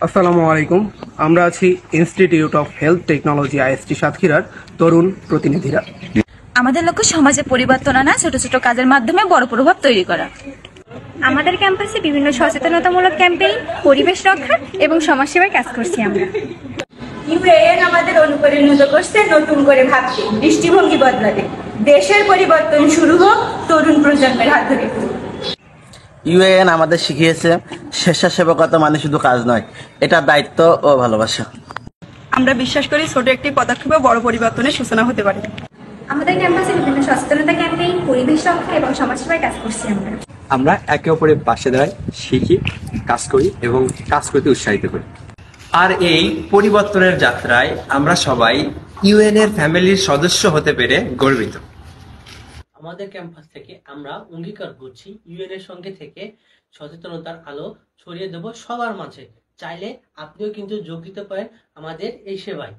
আসসালামু আলাইকুম। আমরা আছি institute of health technology IST সাতক্ষীরার তরুণ প্রতিনিধিরা। আমাদের লক্ষ্য সমাজে পরিবর্তন আনা, ছোট ছোট কাজের মাধ্যমে বড় প্রভাব তৈরি করা। আমাদের ক্যাম্পাসে বিভিন্ন সচেতনতামূলক ক্যাম্পেইন, পরিবেশ রক্ষা এবং সমাজসেবায় কাজ করছি আমরা। ইউএএন আমাদের অনুপ্রাণিত করছে নতুন করে ভাবতে, দৃষ্টিভঙ্গি বদলাতে। দেশের পরিবর্তন শুরু হোক তরুণ প্রজন্মের হাত ধরে। ইউএএন আমাদের শিখিয়েছে স্বেচ্ছাসেবকতা মানে শুধু কাজ নয়, এটা দায়িত্ব ও ভালোবাসা। আমরা বিশ্বাস করি ছোট একটি পদক্ষেপে বড় পরিবর্তনের সূচনা হতে পারে। আমাদের ক্যাম্পাসে বিভিন্ন সচেতনতা ক্যাম্পেইন, পরিবেশ রক্ষা এবং সমাজসেবায় কাজ করছি আমরা। আমরা একে অপরের পাশে দাঁড়াই, শিখি, কাজ করি এবং কাজ করতে উৎসাহিত করি। আর এই পরিবর্তনের যাত্রায় আমরা সবাই ইউএন এর ফ্যামিলির সদস্য হতে পেরে গর্বিত। আমাদের ক্যাম্পাস থেকে আমরা অঙ্গীকার করছি ইউএন এর সঙ্গে থেকে সচেতনতার আলো ছড়িয়ে দেব সবার মাঝে। চাইলে আপনিও কিন্তু যোগ দিতে পারেন আমাদের এই সেবায়।